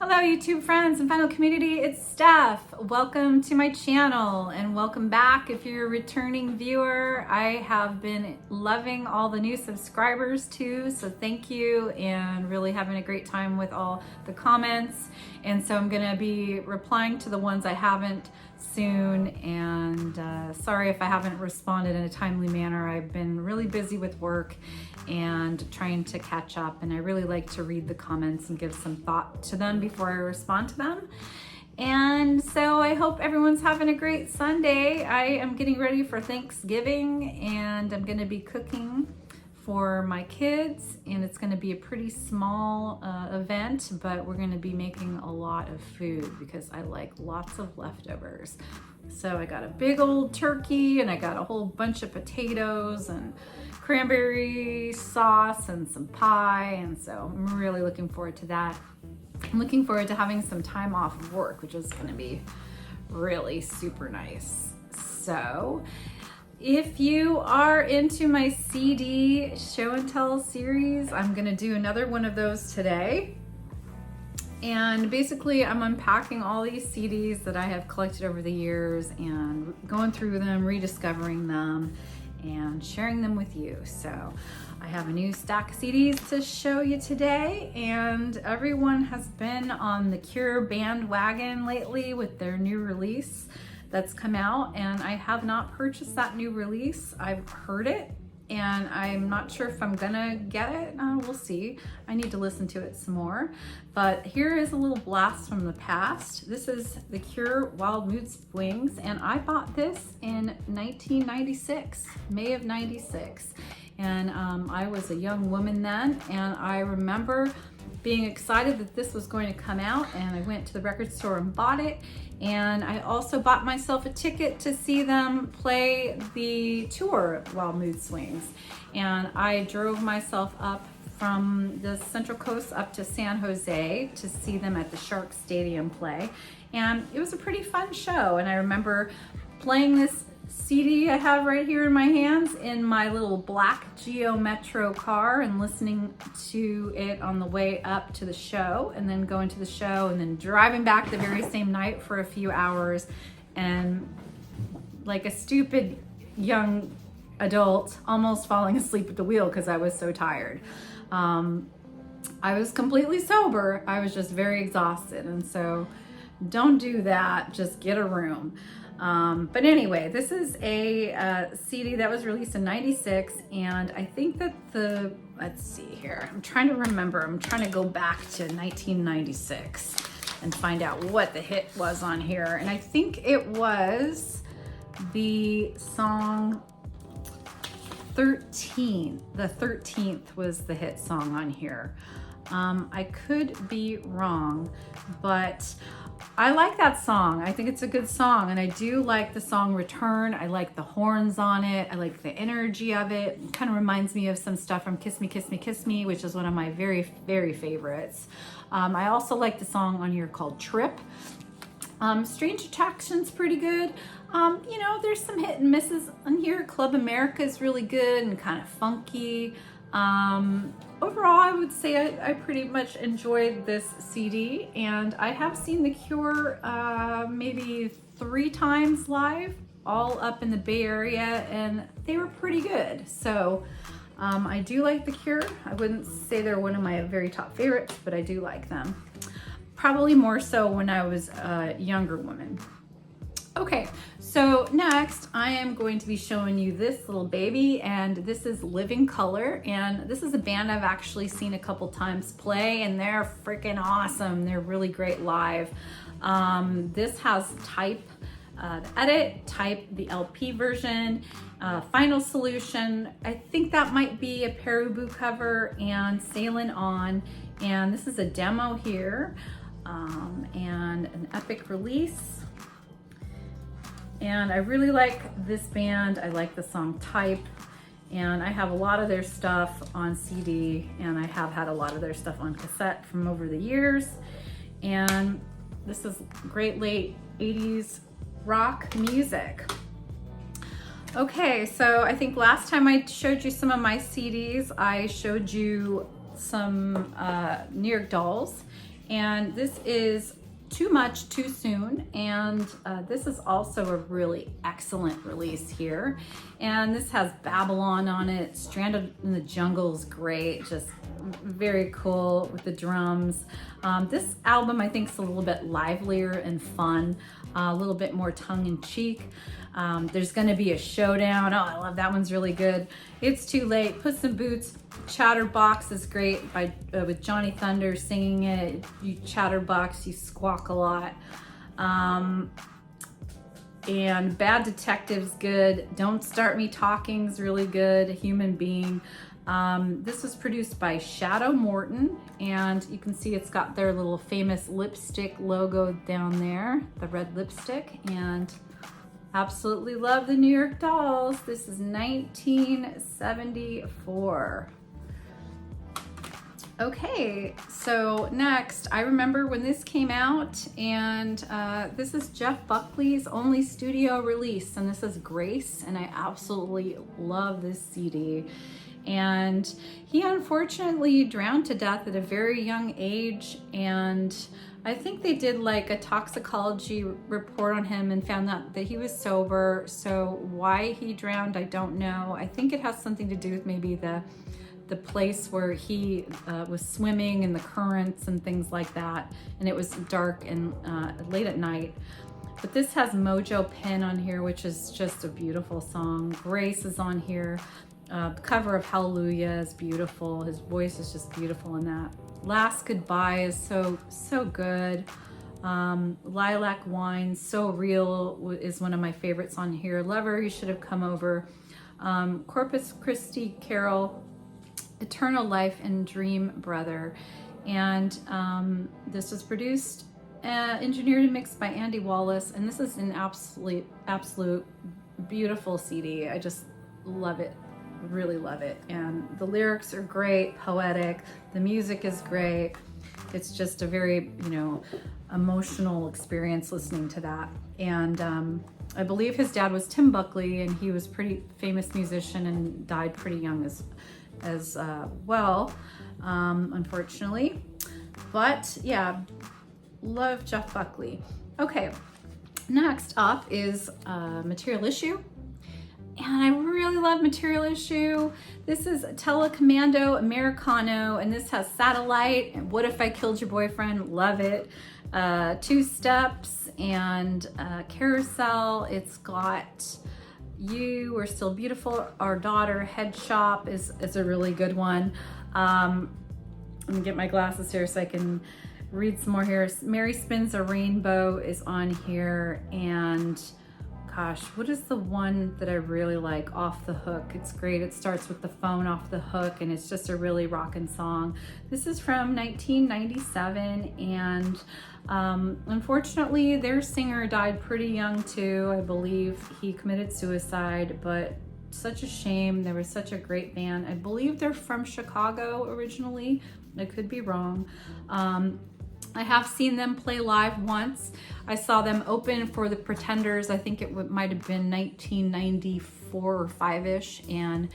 Hello YouTube friends and final community, it's Steph. Welcome to my channel and welcome back if you're a returning viewer. I have been loving all the new subscribers too, so thank you, and really having a great time with all the comments. And so I'm gonna be replying to the ones I haven't soon, and sorry if I haven't responded in a timely manner. I've been really busy with work and trying to catch up, and I really like to read the comments and give some thought to them before I respond to them. And so I hope everyone's having a great Sunday. I am getting ready for Thanksgiving and I'm gonna be cooking for my kids, and it's gonna be a pretty small event, but we're gonna be making a lot of food because I like lots of leftovers. So I got a big old turkey and I got a whole bunch of potatoes and cranberry sauce and some pie, and so I'm really looking forward to that. I'm looking forward to having some time off of work, which is gonna be really super nice. So if you are into my CD show and tell series, I'm gonna do another one of those today. And basically I'm unpacking all these CDs that I have collected over the years and going through them, rediscovering them, and sharing them with you. So I have a new stack of CDs to show you today, and everyone has been on the Cure bandwagon lately with their new release that's come out, and I have not purchased that new release. I've heard it and I'm not sure if I'm gonna get it. We'll see. I need to listen to it some more. But here is a little blast from the past. This is the Cure Wild Mood Swings, and I bought this in 1996, May of 96. And I was a young woman then, and I remember being excited that this was going to come out, and I went to the record store and bought it. And I also bought myself a ticket to see them play the tour Wild Mood Swings. And I drove myself up from the Central Coast up to San Jose to see them at the Shark Stadium play. And it was a pretty fun show. And I remember playing this CD I have right here in my hands in my little black Geo Metro car and listening to it on the way up to the show, and then going to the show and then driving back the very same night for a few hours, and like a stupid young adult almost falling asleep at the wheel because I was so tired. I was completely sober. I was just very exhausted, and so don't do that. Just get a room. But anyway, this is a CD that was released in 96, and I think that let's see here, I'm trying to remember, I'm trying to go back to 1996 and find out what the hit was on here, and I think it was the song 13. The 13th was the hit song on here. I could be wrong, but I like that song. I think it's a good song, and I do like the song Return. I like the horns on it. I like the energy of it. It kind of reminds me of some stuff from Kiss Me, Kiss Me, Kiss Me, which is one of my very, very favorites. I also like the song on here called Trip. Strange Attraction's pretty good. You know, there's some hit and misses on here. Club America is really good and kind of funky. Overall, I would say I pretty much enjoyed this CD, and I have seen The Cure maybe 3 times live, all up in the Bay Area, and they were pretty good. So I do like The Cure. I wouldn't say they're one of my very top favorites, but I do like them. Probably more so when I was a younger woman. Okay, so next I am going to be showing you this little baby, and this is Living Color, and this is a band I've actually seen a couple times play, and they're freaking awesome. They're really great live. This has Type, the edit, Type, the LP version, Final Solution. I think that might be a Perubu cover, and Sailin' On, and this is a demo here, and an epic release. And I really like this band. I like the song Type, and I have a lot of their stuff on CD, and I have had a lot of their stuff on cassette from over the years. And this is great late 80s rock music. Okay, so I think last time I showed you some of my CDs, I showed you some New York Dolls, And this is Too Much Too Soon, and this is also a really excellent release here. And this has Babylon on it. Stranded in the Jungle is great, just very cool with the drums. This album I think is a little bit livelier and fun, a little bit more tongue-in-cheek. There's gonna be a showdown. Oh, I love that one's really good. It's Too Late, Puss in Boots, Chatterbox is great by with Johnny Thunder singing it. You chatterbox, you squawk a lot. And Bad Detective's good. Don't Start Me Talking's really good. Human Being. This was produced by Shadow Morton, and you can see it's got their little famous lipstick logo down there, the red lipstick, and absolutely love the New York Dolls. This is 1974. Okay, so next, I remember when this came out, and this is Jeff Buckley's only studio release, and this is Grace, and I absolutely love this CD. And he unfortunately drowned to death at a very young age, and I think they did like a toxicology report on him and found out that he was sober. So why he drowned, I don't know. I think it has something to do with maybe the place where he was swimming in the currents and things like that, and it was dark and late at night. But this has Mojo Pen on here, which is just a beautiful song. Grace is on here. The cover of Hallelujah is beautiful. His voice is just beautiful in that. Last Goodbye is so good. Lilac Wine, So Real is one of my favorites on here. Lover, You Should Have Come Over. Corpus Christi Carol, Eternal Life, and Dream Brother. And this was produced, engineered and mixed by Andy Wallace, and this is an absolute beautiful CD. I just love it, really love it. And the lyrics are great, poetic, the music is great. It's just a very, emotional experience listening to that. And I believe his dad was Tim Buckley, and he was a pretty famous musician and died pretty young as well, unfortunately. But yeah, love Jeff Buckley. Okay, next up is Material Issue. And I really love Material Issue. This is Telecommando Americano, and this has Satellite and What If I Killed Your Boyfriend? Love it. Two Steps and Carousel. It's got You Are Still Beautiful, Our Daughter. Head Shop is a really good one. Let me get my glasses here so I can read some more here. Mary Spins a Rainbow is on here, and gosh, what is the one that I really like? Off the Hook. It's great. It starts with the phone off the hook, and it's just a really rockin' song. This is from 1997, and unfortunately, their singer died pretty young too. I believe he committed suicide, but such a shame. They were such a great band. I believe they're from Chicago originally. I could be wrong. I have seen them play live once. I saw them open for the Pretenders. I think it might have been 1994 or 5-ish, and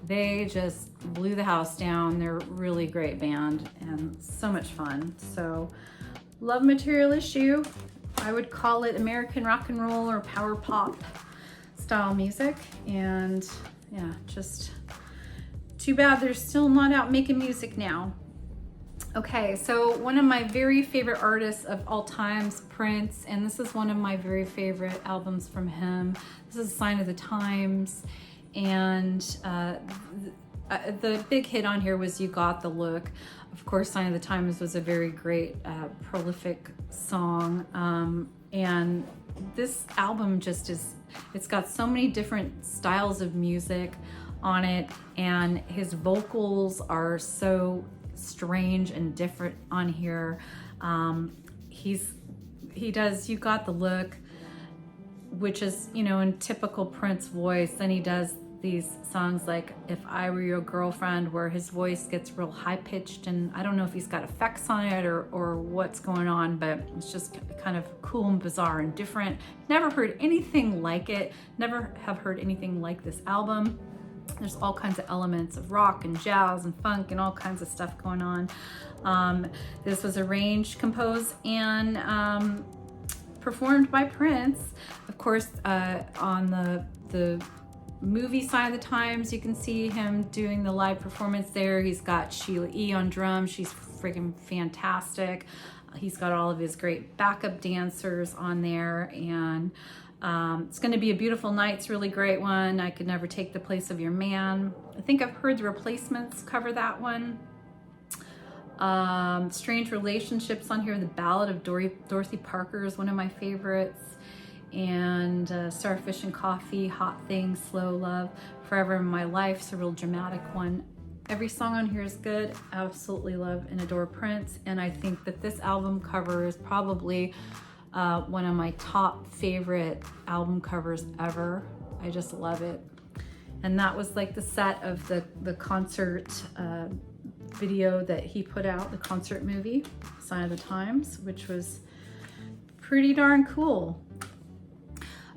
they just blew the house down. They're a really great band and so much fun. So love Material Issue. I would call it American rock and roll or power pop style music. And yeah, just too bad they're still not out making music now. Okay, so one of my very favorite artists of all times, Prince, and this is one of my very favorite albums from him. This is Sign of the Times, and the big hit on here was You Got the Look. Of course, Sign of the Times was a very great, prolific song, and this album just is, it's got so many different styles of music on it, and his vocals are so strange and different on here. He does You Got the Look, which is, in typical Prince voice. Then he does these songs like If I Were Your Girlfriend, where his voice gets real high pitched, and I don't know if he's got effects on it or what's going on, but it's just kind of cool and bizarre and different. Never heard anything like it. Never have heard anything like this album. There's all kinds of elements of rock and jazz and funk and all kinds of stuff going on. This was arranged, composed, and performed by Prince. Of course, on the movie side of the Times, you can see him doing the live performance there. He's got Sheila E. on drums. She's freaking fantastic. He's got all of his great backup dancers on there, and it's going to be a beautiful night. It's a really great one. I Could Never Take the Place of Your Man. I think I've heard the Replacements cover that one. Strange Relationships on here. The Ballad of Dorothy Parker is one of my favorites. And Starfish and Coffee, Hot Things, Slow Love, Forever in My Life is a real dramatic one. Every song on here is good. Absolutely love and adore Prince, and I think that this album cover is probably one of my top favorite album covers ever. I just love it. And that was like the set of the concert video that he put out, the concert movie, Sign of the Times, which was pretty darn cool.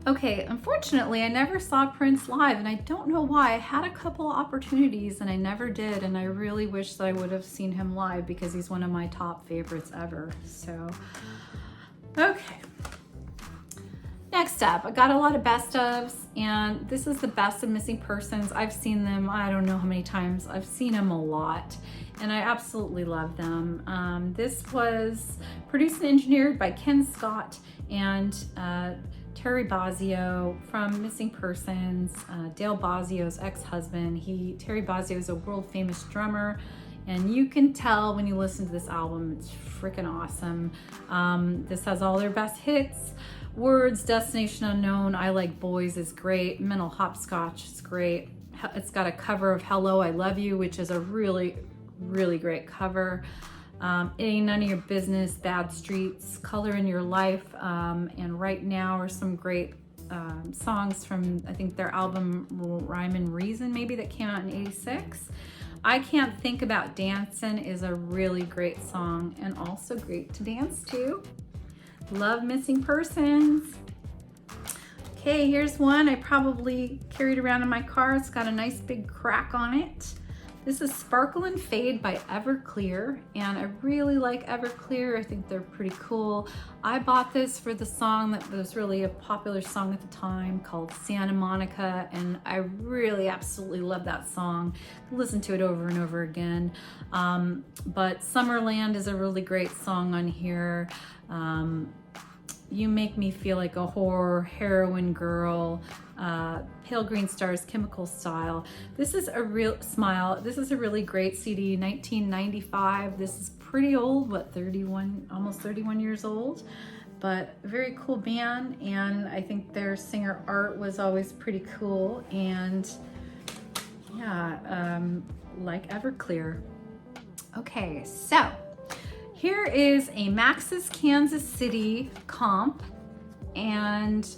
Okay, unfortunately, I never saw Prince live, and I don't know why. I had a couple opportunities and I never did, and I really wish that I would have seen him live because he's one of my top favorites ever. So, okay. Next up, I got a lot of best ofs, and this is the best of Missing Persons. I've seen them, I don't know how many times. I've seen them a lot, and I absolutely love them. This was produced and engineered by Ken Scott and Terry Bozzio from Missing Persons, Dale Bozzio's ex-husband. Terry Bozzio is a world famous drummer, and you can tell when you listen to this album, it's freaking awesome. This has all their best hits. Words, Destination Unknown, I Like Boys is great. Mental Hopscotch is great. It's got a cover of Hello, I Love You, which is a really, really great cover. It Ain't None of Your Business, Bad Streets, Color in Your Life, and Right Now are some great songs from, I think, their album Rhyme and Reason, maybe, that came out in '86. I Can't Think About Dancin' is a really great song and also great to dance to. Love Missing Persons. Okay, here's one I probably carried around in my car. It's got a nice big crack on it. This is Sparkle and Fade by Everclear, and I really like Everclear. I think they're pretty cool. I bought this for the song that was really a popular song at the time called Santa Monica, and I really absolutely love that song. Listen to it over and over again. But Summerland is a really great song on here. You Make Me Feel Like a Whore, Heroin Girl, Pale Green Stars, Chemical Style. This is a real smile. This is a really great CD, 1995. This is pretty old, what, 31, almost 31 years old, but a very cool band. And I think their singer art was always pretty cool. And yeah, like Everclear. Okay, so here is a Max's Kansas City comp, and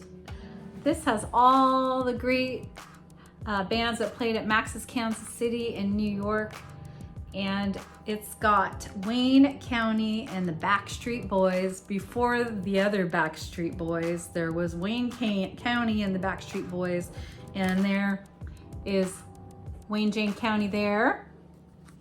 this has all the great bands that played at Max's Kansas City in New York, and it's got Wayne County and the Backstreet Boys. Before the other Backstreet Boys, there was Wayne County and the Backstreet Boys, and there is Wayne Jane County there.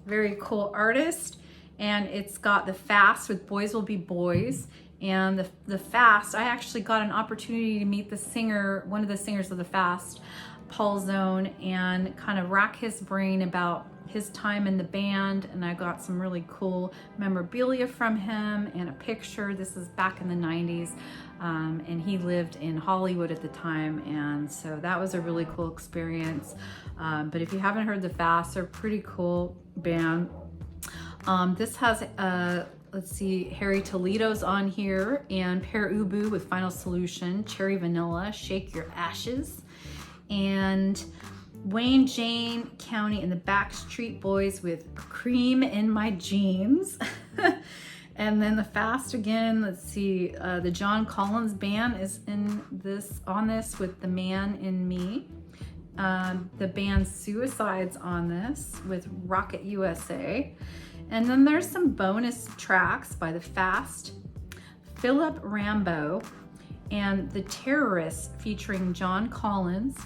Very cool artist. And it's got The Fast with Boys Will Be Boys. And the Fast, I actually got an opportunity to meet the singer, one of the singers of The Fast, Paul Zone, and kind of rack his brain about his time in the band. And I got some really cool memorabilia from him and a picture. This is back in the 90s. And he lived in Hollywood at the time. And so that was a really cool experience. But if you haven't heard The Fast, they're a pretty cool band. This has, let's see, Harry Toledo's on here, and Pere Ubu with Final Solution, Cherry Vanilla, Shake Your Ashes, and Wayne Jane County and the Backstreet Boys with Cream in My Jeans. And then The Fast again, let's see, the John Collins Band is on this with The Man in Me. The band Suicide's on this with Rocket USA. And then there's some bonus tracks by The Fast, Philip Rambo, and The Terrorists featuring John Collins.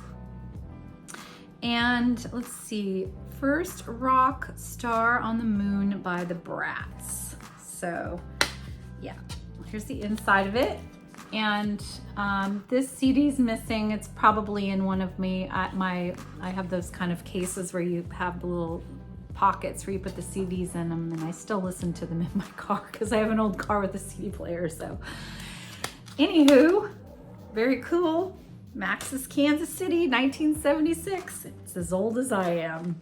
And let's see, First Rock Star on the Moon by the Brats. So yeah, here's the inside of it. And this CD's missing. It's probably in one of me I have those kind of cases where you have the little pockets where you put the CDs in them, and I still listen to them in my car because I have an old car with a CD player. So anywho, very cool. Max's Kansas City, 1976. It's as old as I am.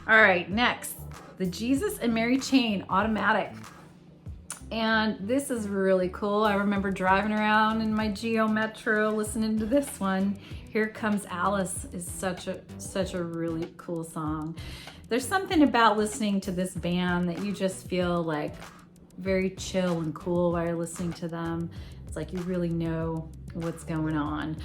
All right, next, the Jesus and Mary Chain Automatic. And this is really cool. I remember driving around in my Geo Metro listening to this one. Here Comes Alice is such a really cool song. There's something about listening to this band that you just feel like very chill and cool while you're listening to them. It's like you really know what's going on.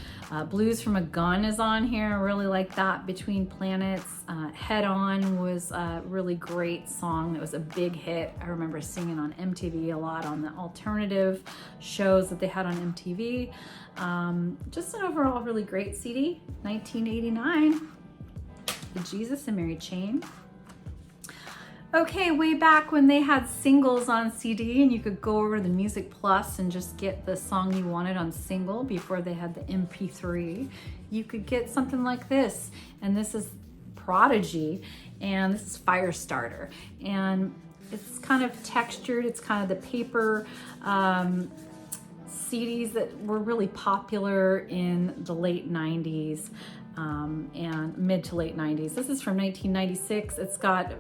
Blues from a Gun is on here. I really like that. Between Planets. Head On was a really great song. It was a big hit. I remember singing on MTV a lot on the alternative shows that they had on MTV. Just an overall really great CD. 1989. The Jesus and Mary Chain. Okay, way back when they had singles on CD and you could go over to the Music Plus and just get the song you wanted on single before they had the MP3, you could get something like this. And this is Prodigy, and this is Firestarter. And it's kind of textured, it's kind of the paper CDs that were really popular in the late 90s. And mid to late 90s. This is from 1996. It's got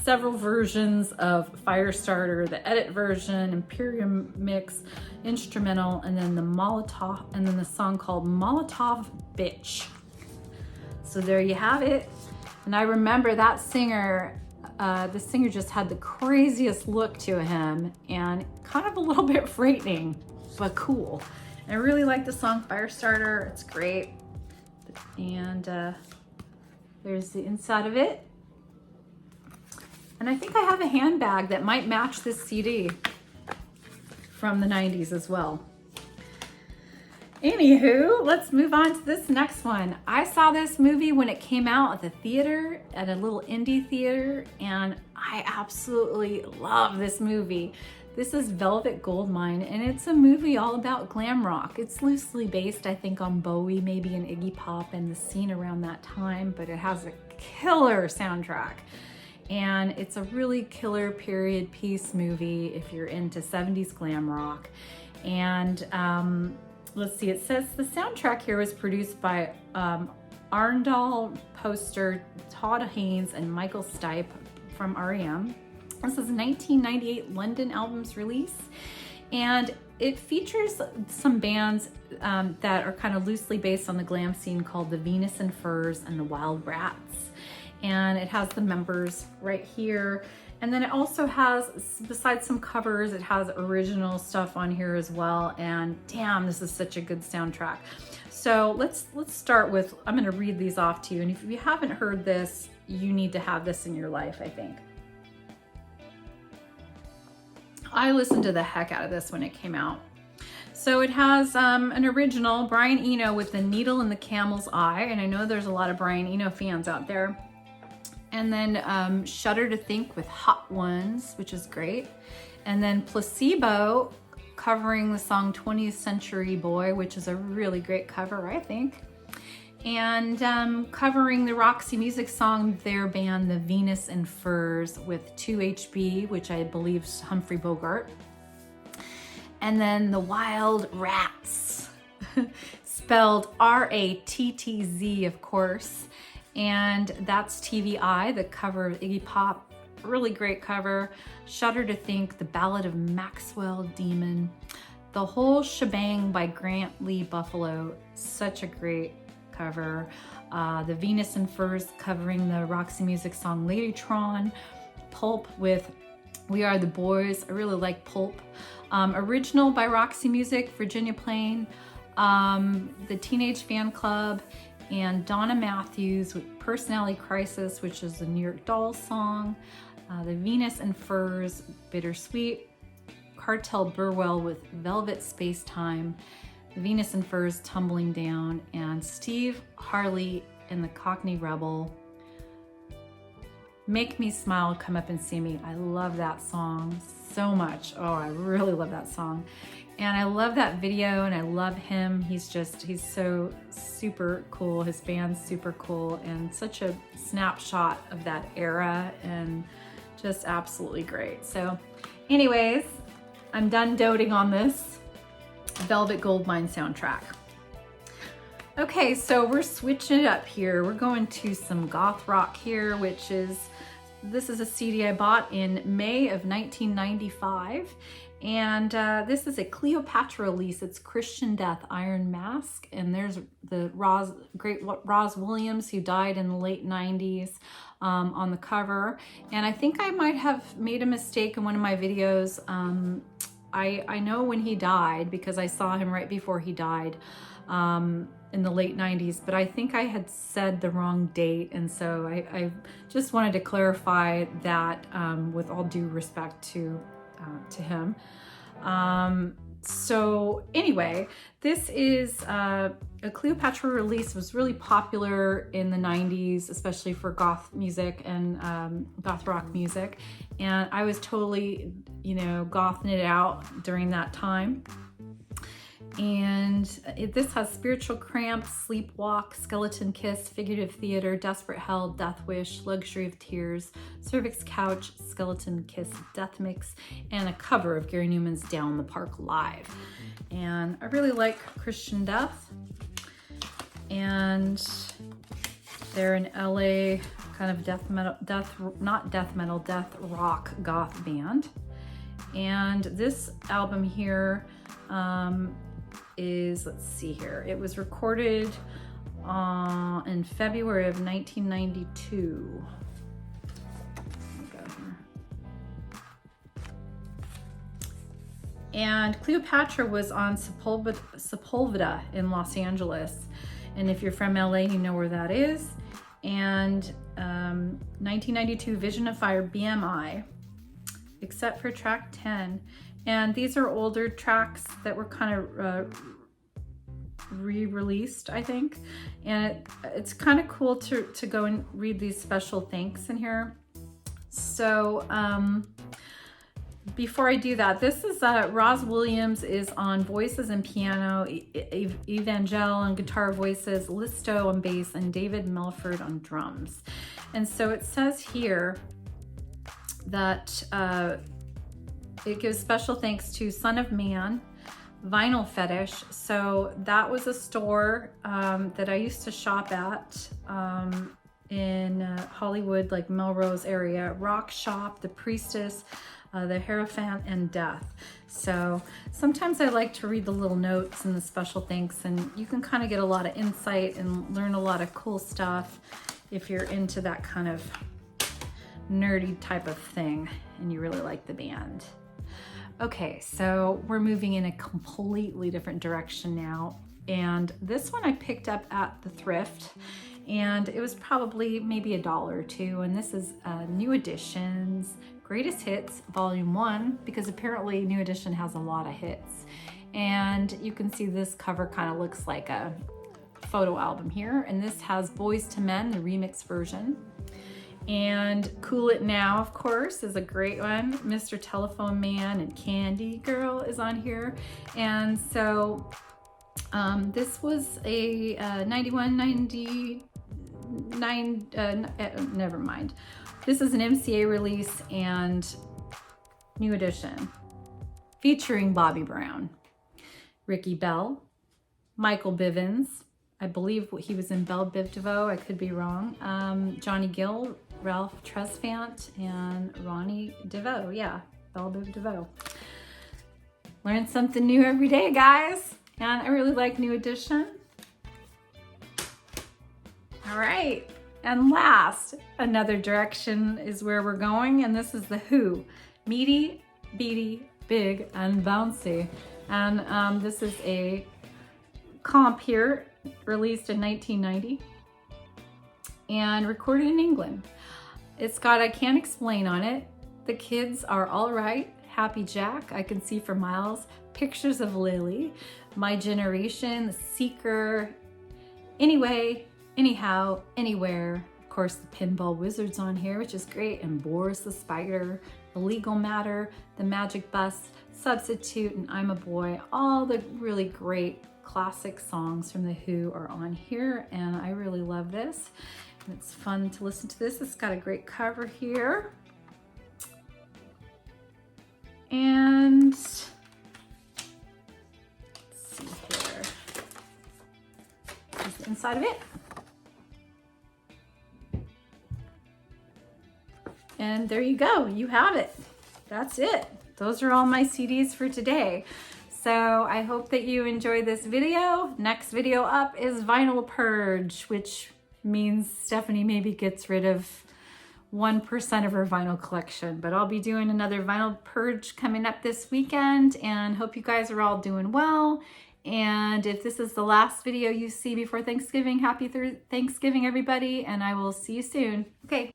several versions of Firestarter, the edit version, Imperium mix, instrumental, and then the Molotov, and then the song called Molotov Bitch. So there you have it. And I remember that singer, the singer just had the craziest look to him and kind of a little bit frightening, but cool. And I really like the song Firestarter. It's great. And there's the inside of it. And I think I have a handbag that might match this CD from the 90s as well. Anywho, let's move on to this next one. I saw this movie when it came out at the theater, at a little indie theater, and I absolutely love this movie. This is Velvet Goldmine, and it's a movie all about glam rock. It's loosely based, I think, on Bowie, maybe in Iggy Pop and the scene around that time, but it has a killer soundtrack. And it's a really killer period piece movie if you're into 70s glam rock. And let's see, it says the soundtrack here was produced by Arndal Poster, Todd Haynes, and Michael Stipe from REM. This is a 1998 London album's release, and it features some bands that are kind of loosely based on the glam scene called the Venus and Furs and the Wild Rats. And it has the members right here. And then it also has, besides some covers, it has original stuff on here as well. And damn, this is such a good soundtrack. So let's start with, I'm gonna read these off to you. And if you haven't heard this, you need to have this in your life, I think. I listened to the heck out of this when it came out. So it has an original, Brian Eno with The Needle in the Camel's Eye. And I know there's a lot of Brian Eno fans out there. And then Shudder to Think with Hot Ones, which is great. And then Placebo covering the song 20th Century Boy, which is a really great cover, I think. And covering the Roxy Music song, their band, the Venus and Furs, with 2HB, which I believe is Humphrey Bogart. And then the Wild Rats, spelled R-A-T-T-Z, of course. And that's TVI, the cover of Iggy Pop, really great cover. Shudder to Think, The Ballad of Maxwell Demon. The Whole Shebang by Grant Lee Buffalo, such a great cover. The Venus and Furs covering the Roxy Music song Ladytron. Pulp with We Are the Boys, I really like Pulp. Original by Roxy Music, Virginia Plain. The Teenage Fan Club, and Donna Matthews with Personality Crisis, which is the New York Dolls song. The Venus and Furs, Bittersweet. Cartel Burwell with Velvet Space Time. The Venus and Furs, Tumbling Down. And Steve Harley and the Cockney Rebel. Make Me Smile, Come Up and See Me. I love that song so much. Oh, I really love that song. And I love that video, and I love him. He's so super cool. His band's super cool, and such a snapshot of that era, and just absolutely great. So anyways, I'm done doting on this Velvet Goldmine soundtrack. Okay, so we're switching it up here. We're going to some goth rock here, this is a CD I bought in May of 1995. And this is a Cleopatra release. It's Christian Death, Iron Mask. And there's the great Roz Williams, who died in the late 90s, on the cover. And I think I might have made a mistake in one of my videos. I know when he died because I saw him right before he died in the late 90s, but I think I had said the wrong date. And so I just wanted to clarify that with all due respect to him. So anyway, this is a Cleopatra release. Was really popular in the 90s, especially for goth music and goth rock music. And I was totally, gothing it out during that time. And this has Spiritual Cramp, Sleepwalk, Skeleton Kiss, Figurative Theater, Desperate Hell, Death Wish, Luxury of Tears, Cervix Couch, Skeleton Kiss, Death Mix, and a cover of Gary Newman's Down the Park Live. And I really like Christian Death. And they're an LA kind of death rock goth band. And this album here, let's see here. It was recorded in February of 1992. And Cleopatra was on Sepulveda in Los Angeles. And if you're from LA, you know where that is. And 1992 Vision of Fire, BMI, except for track 10. And these are older tracks that were kind of re-released, I think. And it's kind of cool to go and read these special thanks in here. So before I do that, this is Roz Williams is on voices and piano, Evangel on guitar voices, Listo on bass, and David Melford on drums. And so it says here that it gives special thanks to Son of Man, Vinyl Fetish. So that was a store that I used to shop at in Hollywood, like Melrose area. Rock Shop, The Priestess, The Hierophant, and Death. So sometimes I like to read the little notes and the special thanks, and you can kind of get a lot of insight and learn a lot of cool stuff if you're into that kind of nerdy type of thing and you really like the band. Okay, so we're moving in a completely different direction now. And this one I picked up at the thrift, and it was probably maybe $1 or $2. And this is New Edition's Greatest Hits Volume 1, because apparently New Edition has a lot of hits. And you can see this cover kind of looks like a photo album here. And this has Boys to Men, the remix version. And Cool It Now, of course, is a great one. Mr. Telephone Man and Candy Girl is on here. And so this was a 99, never mind. This is an MCA release and New Edition, featuring Bobby Brown, Ricky Bell, Michael Bivins, I believe he was in Belle Biv DeVoe, I could be wrong, Johnny Gill, Ralph Tresvant, and Ronnie DeVoe. Yeah, Belle Biv DeVoe. Learn something new every day, guys. And I really like New Edition. All right, and last, Another Direction is where we're going, and this is The Who, Meaty, Beady, Big, and Bouncy. And this is a comp here, released in 1990 and recorded in England. It's got I Can't Explain on it, The Kids Are All Right, Happy Jack, I Can See for Miles, Pictures of Lily, My Generation, The Seeker, Anyway, Anyhow, anywhere. Of course, the Pinball Wizard's on here, which is great, and Boris the Spider, The Legal Matter, The Magic Bus, Substitute, and I'm a Boy. All the really great classic songs from The Who are on here, and I really love this. And it's fun to listen to this. It's got a great cover here. And let's see here. Here's the inside of it. And there you go, you have it. That's it. Those are all my CDs for today. So I hope that you enjoyed this video. Next video up is Vinyl Purge, which means Stephanie maybe gets rid of 1% of her vinyl collection, but I'll be doing another Vinyl Purge coming up this weekend, and hope you guys are all doing well. And if this is the last video you see before Thanksgiving, happy Thanksgiving, everybody, and I will see you soon. Okay.